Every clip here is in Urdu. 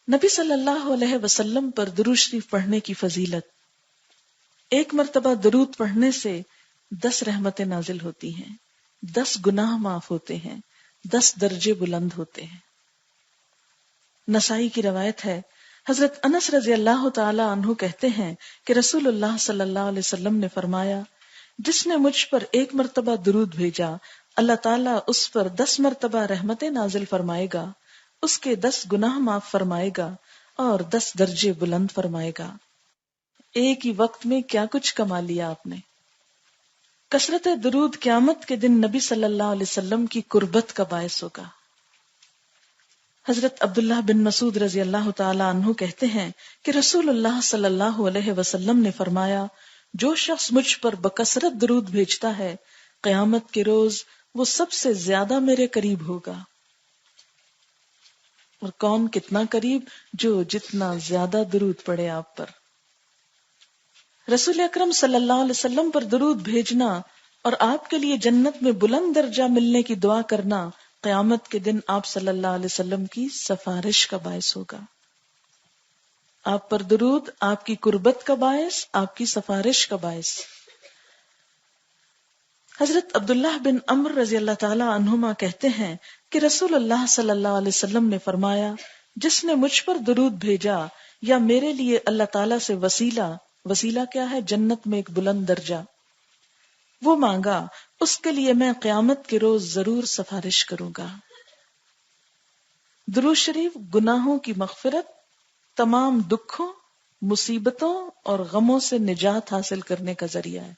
نبی صلی اللہ علیہ وسلم پر درود شریف پڑھنے کی فضیلت۔ ایک مرتبہ درود پڑھنے سے 10 رحمتیں نازل ہوتی ہیں، 10 گناہ معاف ہوتے ہیں، 10 درجے بلند ہوتے ہیں۔ نسائی کی روایت ہے، حضرت انس رضی اللہ تعالی عنہ کہتے ہیں کہ رسول اللہ صلی اللہ علیہ وسلم نے فرمایا، جس نے مجھ پر 1 مرتبہ درود بھیجا، اللہ تعالیٰ اس پر 10 مرتبہ رحمتیں نازل فرمائے گا، اس کے 10 گناہ معاف فرمائے گا اور 10 درجے بلند فرمائے گا۔ ایک ہی وقت میں کیا کچھ کما لیا آپ نے۔ کثرت درود قیامت کے دن نبی صلی اللہ علیہ وسلم کی قربت کا باعث ہوگا۔ حضرت عبداللہ بن مسعود رضی اللہ تعالی عنہ کہتے ہیں کہ رسول اللہ صلی اللہ علیہ وسلم نے فرمایا، جو شخص مجھ پر بکثرت درود بھیجتا ہے، قیامت کے روز وہ سب سے زیادہ میرے قریب ہوگا۔ اور کون کتنا قریب؟ جو جتنا زیادہ درود پڑے آپ پر۔ رسول اکرم صلی اللہ علیہ وسلم پر درود بھیجنا اور آپ کے لیے جنت میں بلند درجہ ملنے کی دعا کرنا قیامت کے دن آپ صلی اللہ علیہ وسلم کی سفارش کا باعث ہوگا۔ آپ پر درود آپ کی قربت کا باعث، آپ کی سفارش کا باعث۔ حضرت عبداللہ بن عمر رضی اللہ تعالی عنہما کہتے ہیں کہ رسول اللہ صلی اللہ علیہ وسلم نے فرمایا، جس نے مجھ پر درود بھیجا یا میرے لیے اللہ تعالی سے وسیلہ کیا ہے؟ جنت میں ایک بلند درجہ، وہ مانگا، اس کے لیے میں قیامت کے روز ضرور سفارش کروں گا۔ درود شریف گناہوں کی مغفرت، تمام دکھوں، مصیبتوں اور غموں سے نجات حاصل کرنے کا ذریعہ ہے۔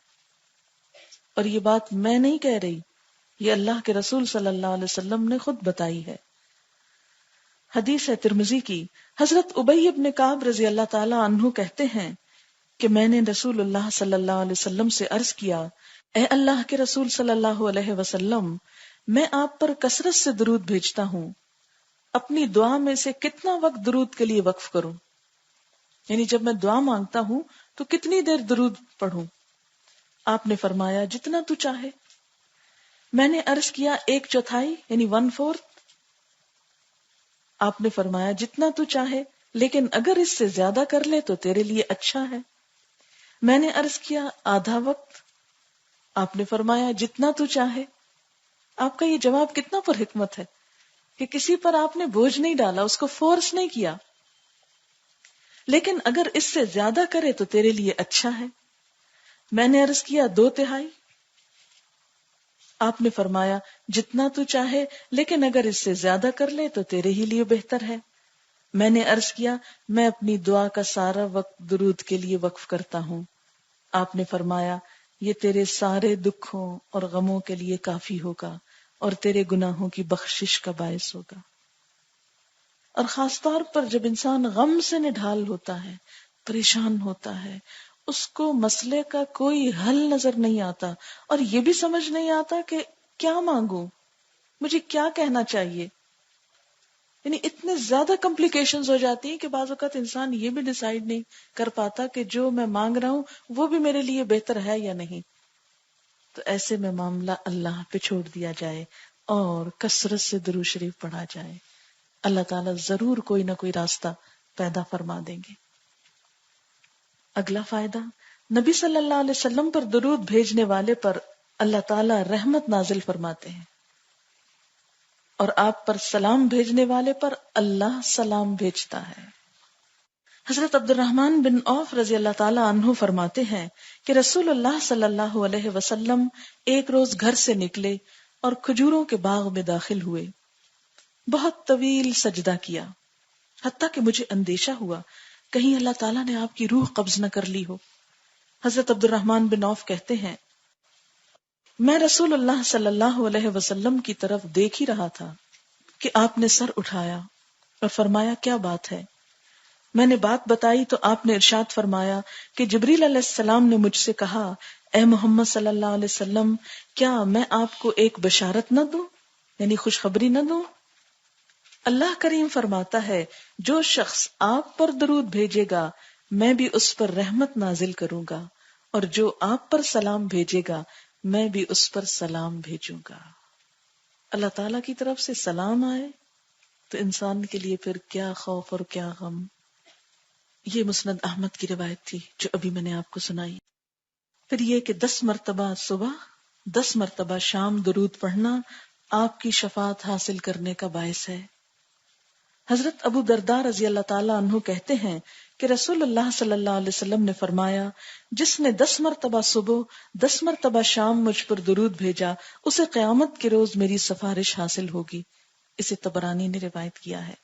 اور یہ بات میں نہیں کہہ رہی، یہ اللہ کے رسول صلی اللہ علیہ وسلم نے خود بتائی ہے۔ حدیث ہے ترمذی کی، حضرت ابی بن کعب رضی اللہ تعالی عنہ کہتے ہیں کہ میں نے رسول اللہ صلی اللہ علیہ وسلم سے عرض کیا، اے اللہ کے رسول صلی اللہ علیہ وسلم، میں آپ پر کثرت سے درود بھیجتا ہوں، اپنی دعا میں سے کتنا وقت درود کے لیے وقف کروں؟ یعنی جب میں دعا مانگتا ہوں تو کتنی دیر درود پڑھوں؟ آپ نے فرمایا، جتنا تو چاہے۔ میں نے عرض کیا، 1/4 یعنی 1/4؟ آپ نے فرمایا، جتنا تو چاہے، لیکن اگر اس سے زیادہ کر لے تو تیرے لیے اچھا ہے۔ میں نے عرض کیا، آدھا وقت؟ آپ نے فرمایا، جتنا تو چاہے۔ آپ کا یہ جواب کتنا پر حکمت ہے کہ کسی پر آپ نے بوجھ نہیں ڈالا، اس کو فورس نہیں کیا، لیکن اگر اس سے زیادہ کرے تو تیرے لیے اچھا ہے۔ میں نے عرض کیا، 2/3؟ آپ نے فرمایا، جتنا تو چاہے، لیکن اگر اس سے زیادہ کر لے تو تیرے ہی لیے بہتر ہے۔ میں نے عرض کیا، میں اپنی دعا کا سارا وقت درود کے لیے وقف کرتا ہوں۔ آپ نے فرمایا، یہ تیرے سارے دکھوں اور غموں کے لیے کافی ہوگا اور تیرے گناہوں کی بخشش کا باعث ہوگا۔ اور خاص طور پر جب انسان غم سے نڈھال ہوتا ہے، پریشان ہوتا ہے، اس کو مسئلے کا کوئی حل نظر نہیں آتا اور یہ بھی سمجھ نہیں آتا کہ کیا مانگوں، مجھے کیا کہنا چاہیے، یعنی اتنے زیادہ کمپلیکیشنز ہو جاتی ہیں کہ بعض اوقات انسان یہ بھی ڈیسائیڈ نہیں کر پاتا کہ جو میں مانگ رہا ہوں وہ بھی میرے لیے بہتر ہے یا نہیں۔ تو ایسے میں معاملہ اللہ پہ چھوڑ دیا جائے اور کثرت سے درود شریف پڑھا جائے، اللہ تعالیٰ ضرور کوئی نہ کوئی راستہ پیدا فرما دیں گے۔ اگلا فائدہ، نبی صلی اللہ علیہ وسلم پر درود بھیجنے والے پر اللہ تعالیٰ رحمت نازل فرماتے ہیں، اور آپ پر سلام بھیجنے والے پر اللہ سلام بھیجتا ہے۔ حضرت عبد الرحمن بن عوف رضی اللہ تعالی عنہ فرماتے ہیں کہ رسول اللہ صلی اللہ علیہ وسلم ایک روز گھر سے نکلے اور کھجوروں کے باغ میں داخل ہوئے، بہت طویل سجدہ کیا، حتیٰ کہ مجھے اندیشہ ہوا کہیں اللہ تعالیٰ نے آپ کی روح قبض نہ کر لی ہو۔ حضرت عبد الرحمن بن عوف کہتے ہیں، میں رسول اللہ صلی اللہ علیہ وسلم کی طرف دیکھ ہی رہا تھا کہ آپ نے سر اٹھایا اور فرمایا، کیا بات ہے؟ میں نے بات بتائی تو آپ نے ارشاد فرمایا کہ جبریل علیہ السلام نے مجھ سے کہا، اے محمد صلی اللہ علیہ وسلم، کیا میں آپ کو ایک بشارت نہ دوں، یعنی خوشخبری نہ دوں؟ اللہ کریم فرماتا ہے، جو شخص آپ پر درود بھیجے گا میں بھی اس پر رحمت نازل کروں گا، اور جو آپ پر سلام بھیجے گا میں بھی اس پر سلام بھیجوں گا۔ اللہ تعالیٰ کی طرف سے سلام آئے تو انسان کے لیے پھر کیا خوف اور کیا غم. یہ مسند احمد کی روایت تھی جو ابھی میں نے آپ کو سنائی. پھر یہ کہ 10 مرتبہ صبح 10 مرتبہ شام درود پڑھنا آپ کی شفاعت حاصل کرنے کا باعث ہے. حضرت ابو درداء رضی اللہ تعالیٰ عنہ کہتے ہیں کہ رسول اللہ صلی اللہ علیہ وسلم نے فرمایا، جس نے 10 مرتبہ صبح 10 مرتبہ شام مجھ پر درود بھیجا اسے قیامت کے روز میری سفارش حاصل ہوگی. اسے طبرانی نے روایت کیا ہے.